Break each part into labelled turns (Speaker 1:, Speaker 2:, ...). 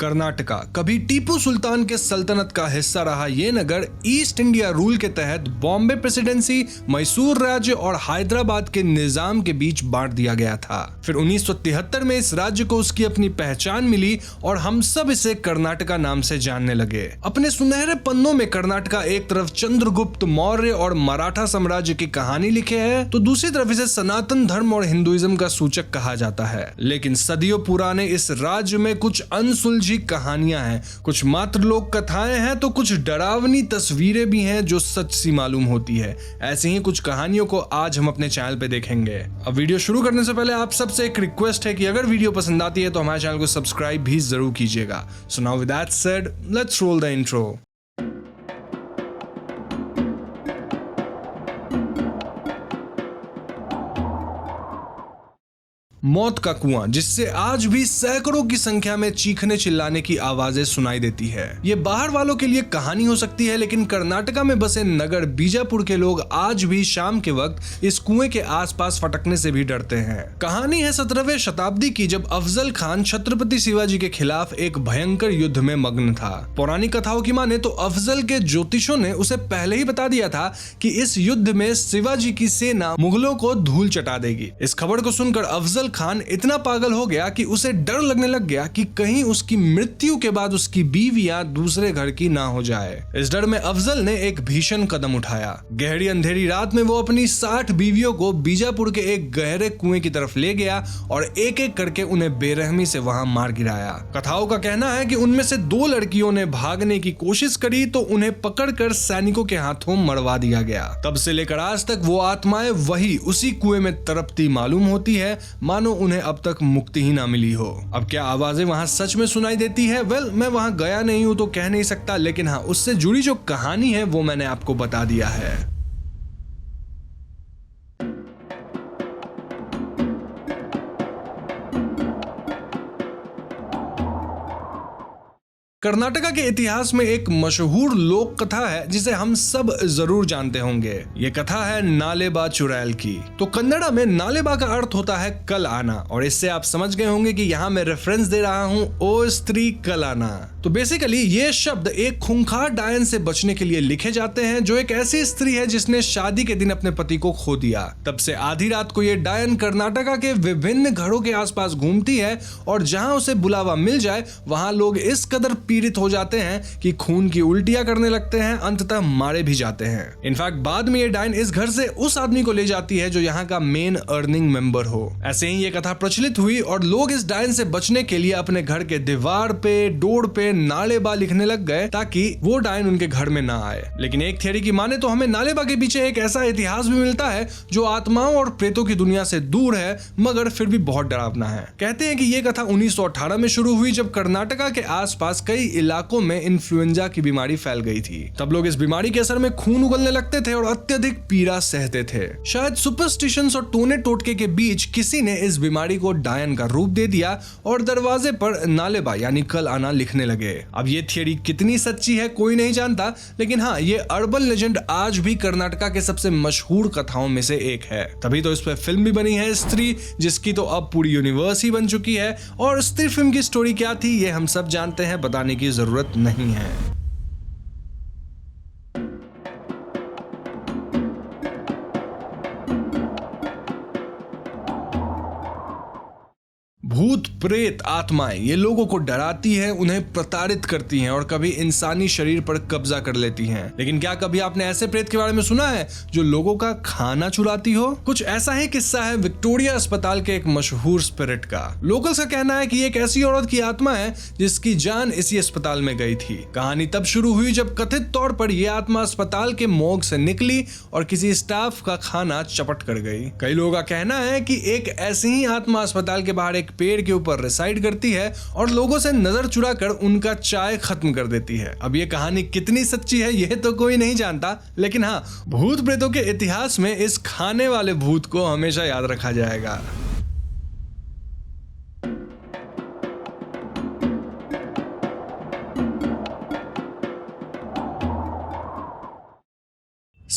Speaker 1: कर्नाटका कभी टीपू सुल्तान के सल्तनत का हिस्सा रहा ये नगर ईस्ट इंडिया रूल के तहत बॉम्बे प्रेसिडेंसी, मैसूर राज्य और हैदराबाद के निजाम के बीच बांट दिया गया था। फिर 1973 में इस राज्य को उसकी अपनी पहचान मिली और हम सब इसे कर्नाटका नाम से जानने लगे। अपने सुनहरे पन्नों में कर्नाटका एक तरफ चंद्रगुप्त मौर्य और मराठा साम्राज्य की कहानी लिखे है, तो दूसरी तरफ इसे सनातन धर्म और हिंदुइज्म का सूचक कहा जाता है। लेकिन सदियों पुराने इस राज्य में कुछ अनसुलझी कहानियां हैं, कुछ मात्र लोक कथाएं हैं, तो कुछ डरावनी तस्वीरें भी हैं जो सच सी मालूम होती है। ऐसी ही कुछ कहानियों को आज हम अपने चैनल पे देखेंगे। अब वीडियो शुरू करने से पहले आप सबसे एक रिक्वेस्ट है कि अगर वीडियो पसंद आती है तो हमारे चैनल को सब्सक्राइब भी जरूर कीजिएगा। So now with that said, let's roll the intro. मौत का कुआं, जिससे आज भी सैकड़ों की संख्या में चीखने चिल्लाने की आवाजें सुनाई देती है। ये बाहर वालों के लिए कहानी हो सकती है, लेकिन कर्नाटका में बसे नगर बीजापुर के लोग आज भी शाम के वक्त इस कुएं के आसपास फटकने से भी डरते हैं। कहानी है 17वीं शताब्दी की, जब अफजल खान छत्रपति शिवाजी के खिलाफ एक भयंकर युद्ध में मग्न था। पौराणिक कथाओं की माने तो अफजल के ज्योतिषों ने उसे पहले ही बता दिया था कि इस युद्ध में शिवाजी की सेना मुगलों को धूल चटा देगी। इस खबर को सुनकर अफजल खान इतना पागल हो गया कि उसे डर लगने लग गया कि कहीं उसकी मृत्यु के बाद उसकी बीवियां दूसरे घर की ना हो जाए। इस डर में अफजल ने एक भीषण कदम उठाया। गहरी अंधेरी रात में वो अपनी 60 बीवियों को बीजापुर के एक गहरे कुएं की तरफ ले गया और एक एक करके उन्हें बेरहमी से वहां मार गिराया। कथाओं का कहना है कि उनमें से 2 लड़कियों ने भागने की कोशिश करी तो उन्हें पकड़कर सैनिकों के हाथों मरवा दिया गया। तब से लेकर आज तक वो आत्माएं वही उसी कुएं में तड़पती मालूम होती है, मानो उन्हें अब तक मुक्ति ही ना मिली हो। अब क्या आवाजें वहां सच में सुनाई देती है? वेल, मैं वहां गया नहीं हूं तो कह नहीं सकता, लेकिन हाँ, उससे जुड़ी जो कहानी है वो मैंने आपको बता दिया है। कर्नाटका के इतिहास में एक मशहूर लोक कथा है जिसे हम सब जरूर जानते होंगे। ये कथा है नालेबा चुड़ैल की। तो कन्नड़ा में नालेबा का अर्थ होता है कल आना, और इससे आप समझ गए होंगे कि यहाँ मैं रेफरेंस दे रहा हूँ ओ स्त्री कल आना। तो बेसिकली ये शब्द एक खूंखार डायन से बचने के लिए लिखे जाते हैं, जो एक ऐसी स्त्री है जिसने शादी के दिन अपने पति को खो दिया। तब से आधी रात को ये डायन कर्नाटका के विभिन्न घरों के आसपास घूमती है और जहां उसे बुलावा मिल जाए वहां लोग इस कदर पीड़ित हो जाते हैं कि खून की उल्टियां करने लगते हैं, अंततः मारे भी जाते हैं। इनफैक्ट बाद में ये डायन इस घर से उस आदमी को ले जाती है जो यहाँ का मेन अर्निंग मेंबर हो। ऐसे ही ये कथा प्रचलित हुई और लोग इस डायन से बचने के लिए अपने घर के दीवार पे, डोर पे नालेबा लिखने लग गए ताकि वो डायन उनके घर में ना आए। लेकिन एक थियरी की माने तो हमें नालेबा के पीछे एक ऐसा इतिहास भी मिलता है जो आत्माओं और प्रेतों की दुनिया से दूर है, मगर फिर भी बहुत डरावना है। कहते हैं कि ये कथा 1918 में शुरू हुई, जब कर्नाटका के आसपास कई इलाकों में इन्फ्लुएंजा की बीमारी फैल गई थी। तब लोग इस बीमारी के असर में खून उगलने लगते थे और अत्यधिक पीड़ा सहते थे। शायद सुपरस्टिशंस और टोने टोटके के बीच किसी ने इस बीमारी को डायन का रूप दे दिया और दरवाजे पर नालेबा यानी कल आना लिखने लगे। अब ये थियरी कितनी सच्ची है कोई नहीं जानता, लेकिन हाँ, ये अर्बन लेजेंड आज भी कर्नाटका के सबसे मशहूर कथाओं में से एक है। तभी तो इस पर फिल्म भी बनी है स्त्री, जिसकी तो अब पूरी यूनिवर्स ही बन चुकी है। और स्त्री फिल्म की स्टोरी क्या थी ये हम सब जानते हैं, बताने की जरूरत नहीं है। भूत, प्रेत, आत्माएं ये लोगों को डराती हैं, उन्हें प्रताड़ित करती हैं और कभी इंसानी शरीर पर कब्जा कर लेती हैं। लेकिन क्या कभी आपने ऐसे प्रेत के बारे में सुना है जो लोगों का खाना चुराती हो? कुछ ऐसा ही किस्सा है विक्टोरिया अस्पताल के एक मशहूर स्पिरिट का। लोकल्स का कहना है कि एक ऐसी औरत की आत्मा है जिसकी जान इसी अस्पताल में गई थी। कहानी तब शुरू हुई जब कथित तौर पर यह आत्मा अस्पताल के मॉर्ग से निकली और किसी स्टाफ का खाना चपट कर गई। कई लोगों का कहना है कि एक ऐसी ही आत्मा अस्पताल के बाहर एक पेड़ के ऊपर रिसाइड करती है और लोगों से नजर चुराकर उनका चाय खत्म कर देती है। अब ये कहानी कितनी सच्ची है यह तो कोई नहीं जानता, लेकिन हाँ, भूत प्रेतों के इतिहास में इस खाने वाले भूत को हमेशा याद रखा जाएगा।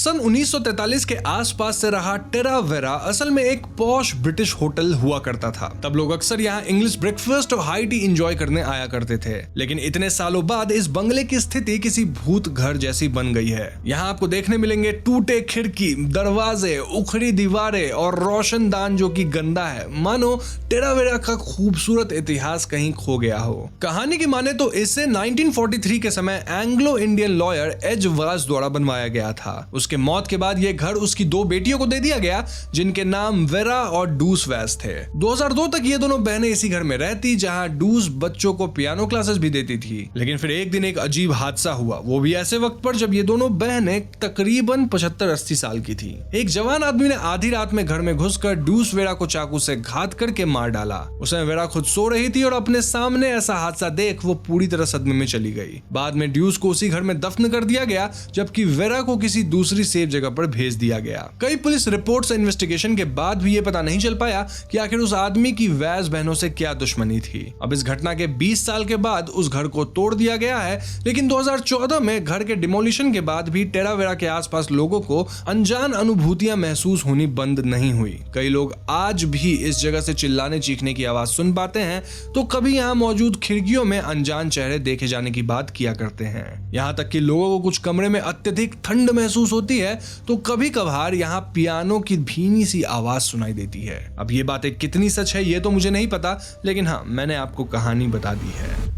Speaker 1: सन 1943 के आसपास से रहा टेरा वेरा असल में एक पॉश ब्रिटिश होटल हुआ करता था। तब लोग अक्सर यहाँ इंग्लिश ब्रेकफास्ट और हाई टी एंजॉय करने आया करते थे। लेकिन इतने सालों बाद इस बंगले की स्थिति किसी भूत घर जैसी बन गई है। यहाँ आपको देखने मिलेंगे टूटे खिड़की, दरवाजे, उखड़ी दीवारें और रोशनदान जो कि गंदा है, मानो टेरा वेरा का खूबसूरत इतिहास कहीं खो गया हो। कहानी की माने तो इसे 1943 के समय एंग्लो इंडियन लॉयर एज वाज द्वारा बनवाया गया था। उसके मौत के बाद यह घर उसकी दो बेटियों को दे दिया गया, जिनके नाम वेरा और डूस वैस थे। 2002 तक ये दोनों बहनें इसी घर में रहती, जहां डूस बच्चों को पियानो क्लासेस भी देती थी। लेकिन फिर एक दिन एक अजीब हादसा हुआ, वो भी ऐसे वक्त पर जब ये दोनों बहनें तकरीबन 75-80 साल की थी। एक जवान आदमी ने आधी रात में घर में घुसकर डूस वेरा को चाकू से घात करके मार डाला। उसमें वेरा खुद सो रही थी और अपने सामने ऐसा हादसा देख वो पूरी तरह सदमे में चली गई। बाद में ड्यूस को उसी घर में दफन कर दिया गया, जबकि वेरा को किसी दूसरी सेफ जगह पर भेज दिया गया। कई पुलिस रिपोर्ट्स और इन्वेस्टिगेशन के बाद भी ये पता नहीं चल पाया कि आखिर उस आदमी की वैस बहनों से क्या दुश्मनी थी। अब इस घटना के 20 साल के बाद उस घर को तोड़ दिया गया है, लेकिन 2014 में घर के डिमोलिशन के बाद भी टेरा वेरा के आसपास लोगों को अनजान अनुभूतियां महसूस होनी बंद नहीं हुई। कई लोग आज भी इस जगह से चिल्लाने चीखने की आवाज सुन पाते हैं, तो कभी यहाँ मौजूद खिड़कियों में अनजान चेहरे देखे जाने की बात किया करते हैं। यहाँ तक कि लोगों को कुछ कमरे में अत्यधिक ठंड महसूस होती है, तो कभी कभार यहाँ पियानो की धीमी सी आवाज सुनाई देती है। अब ये बातें कितनी सच है ये तो मुझे नहीं पता, लेकिन हाँ, मैंने आपको कहानी बता दी है।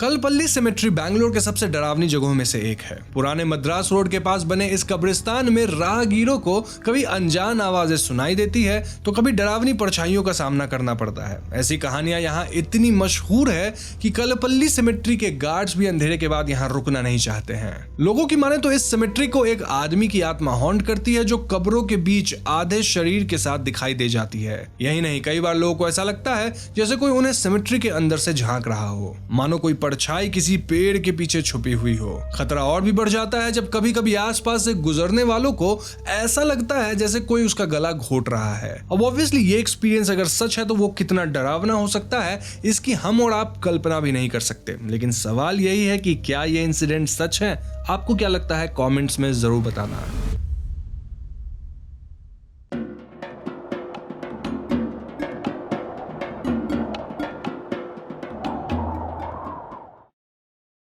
Speaker 1: कलपल्ली सिमेट्री बैंगलोर के सबसे डरावनी जगहों में से एक है। पुराने मद्रास रोड के पास बने इस कब्रिस्तान में राहगीरों को कभी अनजान आवाजें सुनाई देती है, तो कभी डरावनी परछाइयों का सामना करना पड़ता है। ऐसी कहानियां यहाँ इतनी मशहूर है कि कलपल्ली सिमेट्री के गार्ड्स भी अंधेरे के बाद यहाँ रुकना नहीं चाहते हैं। लोगों की माने तो इस सिमेट्री को एक आदमी की आत्मा हॉन्ट करती है, जो कब्रों के बीच आधे शरीर के साथ दिखाई दे जाती है। यही नहीं, कई बार लोगों को ऐसा लगता है जैसे कोई उन्हें सिमेट्री के अंदर से झांक रहा हो, मानो कोई परछाई किसी पेड़ के पीछे छुपी हुई हो। खतरा और भी बढ़ जाता है जब कभी कभी आसपास से गुजरने वालों को ऐसा लगता है जैसे कोई उसका गला घोट रहा है। अब ऑब्वियसली ये एक्सपीरियंस अगर सच है तो वो कितना डरावना हो सकता है, इसकी हम और आप कल्पना भी नहीं कर सकते। लेकिन सवाल यही है कि क्या ये इंसिडेंट सच है? आपको क्या लगता है? कमेंट्स में जरूर बताना।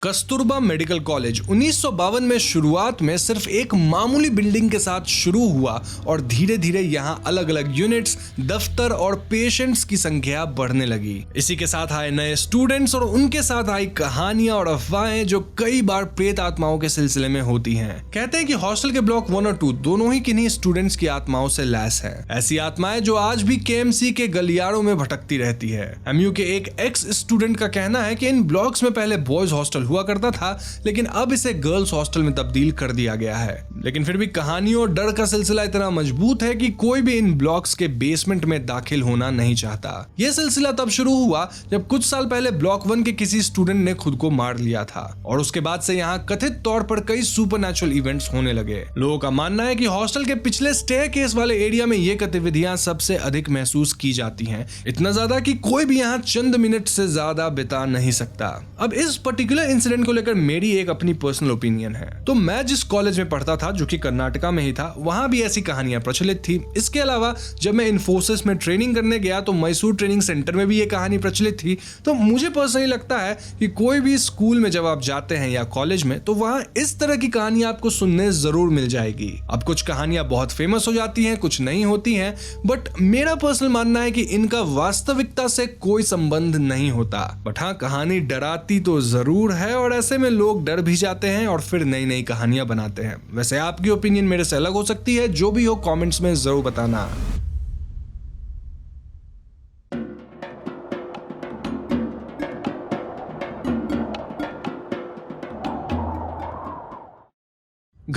Speaker 1: कस्तूरबा मेडिकल कॉलेज 1952 में शुरुआत में सिर्फ एक मामूली बिल्डिंग के साथ शुरू हुआ और धीरे धीरे यहाँ अलग अलग यूनिट्स, दफ्तर और पेशेंट्स की संख्या बढ़ने लगी। इसी के साथ आए नए स्टूडेंट्स और उनके साथ आई कहानियां और अफवाहें जो कई बार प्रेत आत्माओं के सिलसिले में होती हैं। कहते हैं कि हॉस्टल के ब्लॉक 1 और 2 दोनों ही किन्हीं स्टूडेंट्स की आत्माओं से लैस है। ऐसी आत्माएं जो आज भी केएमसी के गलियारों में भटकती रहती है। एमयू के एक एक्स स्टूडेंट का कहना है कि इन ब्लॉक्स में पहले बॉयज हॉस्टल हुआ करता था, लेकिन अब इसे गर्ल्स हॉस्टल में तब्दील कर दिया गया है। लेकिन फिर भी कहानियों और डर का सिलसिला इतना मजबूत है कि कोई भी इन ब्लॉक्स के बेसमेंट में दाखिल होना नहीं चाहता। यह सिलसिला तब शुरू हुआ जब कुछ साल पहले ब्लॉक 1 के किसी स्टूडेंट ने खुद को मार लिया था और उसके बाद से यहाँ कथित तौर पर कई सुपरनैचुरल इवेंट्स होने लगे। लोगों का मानना है कि हॉस्टल के पिछले स्टेयरकेस वाले एरिया में ये गतिविधियां सबसे अधिक महसूस की जाती हैं, इतना ज्यादा कि कोई भी यहाँ चंद मिनट से ज्यादा बिता नहीं सकता। अब इस पर्टिकुलर इंसिडेंट को लेकर मेरी एक अपनी पर्सनल ओपिनियन है। तो मैं जिस कॉलेज में पढ़ता था, जो कि कर्नाटका में ही था, वहां भी ऐसी कहानियां प्रचलित थी। इसके अलावा जब मैं इन्फोसिस में ट्रेनिंग करने गया तो मैसूर ट्रेनिंग सेंटर में भी ये कहानी प्रचलित थी। तो मुझे पर्सनली लगता है कि कोई भी स्कूल में जब आप जाते हैं या कॉलेज में, तो वहां इस तरह की कहानियां आपको सुनने जरूर मिल जाएगी। अब कुछ कहानियां बहुत फेमस हो जाती हैं, कुछ नहीं होती हैं, बट मेरा पर्सनल मानना है कि इनका वास्तविकता से कोई संबंध नहीं होता। बट हाँ, कहानी डराती तो जरूर है और ऐसे में लोग डर भी जाते हैं और फिर नई नई कहानियां बनाते हैं। वैसे आपकी ओपिनियन मेरे से अलग हो सकती है, जो भी हो कमेंट्स में जरूर बताना।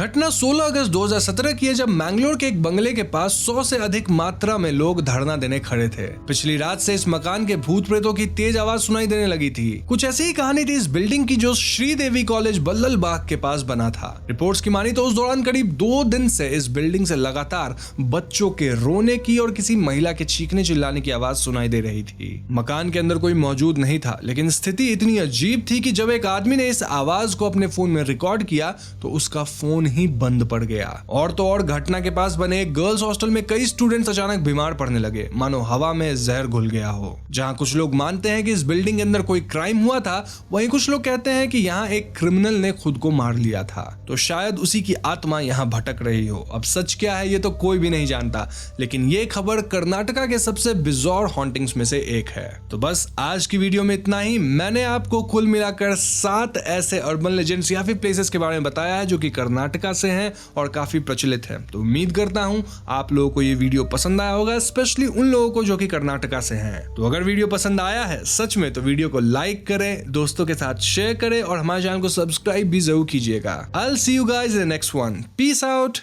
Speaker 1: घटना 16 अगस्त 2017 की है, जब मैंगलोर के एक बंगले के पास 100 से अधिक मात्रा में लोग धरना देने खड़े थे। पिछली रात से इस मकान के भूत प्रेतों की तेज आवाज सुनाई देने लगी थी। कुछ ऐसी ही कहानी थी इस बिल्डिंग की, जो श्रीदेवी कॉलेज बल्लल बाग के पास बना था। रिपोर्ट्स की मानी तो उस दौरान करीब 2 दिन से इस बिल्डिंग से लगातार बच्चों के रोने की और किसी महिला के चीखने चिल्लाने की आवाज सुनाई दे रही थी। मकान के अंदर कोई मौजूद नहीं था, लेकिन स्थिति इतनी अजीब थी कि जब एक आदमी ने इस आवाज को अपने फोन में रिकॉर्ड किया तो उसका फोन ही बंद पड़ गया। और तो और घटना के पास बने एक गर्ल्स हॉस्टल में कई स्टूडेंट्स अचानक बीमार पड़ने लगे, मानो हवा में जहर घुल गया हो। जहां कुछ लोग मानते हैं कि इस बिल्डिंग के अंदर कोई क्राइम हुआ था, वहीं कुछ लोग कहते हैं कि यहाँ एक क्रिमिनल ने खुद को मार लिया था, तो शायद उसी की आत्मा यहाँ भटक रही हो। अब सच क्या है ये तो कोई भी नहीं जानता, लेकिन ये खबर कर्नाटका के सबसे बिजॉर हॉन्टिंग्स में से एक है। तो बस आज की वीडियो में इतना ही। मैंने आपको कुल मिलाकर 7 ऐसे अर्बन लेजेंड्स या फिर प्लेसेस के बारे में बताया है जो कि कर्नाटका से हैं और काफी प्रचलित हैं। तो उम्मीद करता हूं आप लोगों को ये वीडियो पसंद आया होगा, स्पेशली उन लोगों को जो कि कर्नाटका से हैं। तो अगर वीडियो पसंद आया है सच में, तो वीडियो को लाइक करें, दोस्तों के साथ शेयर करें और हमारे चैनल को सब्सक्राइब भी जरूर कीजिएगा। I will see you guys in the next one. Peace out.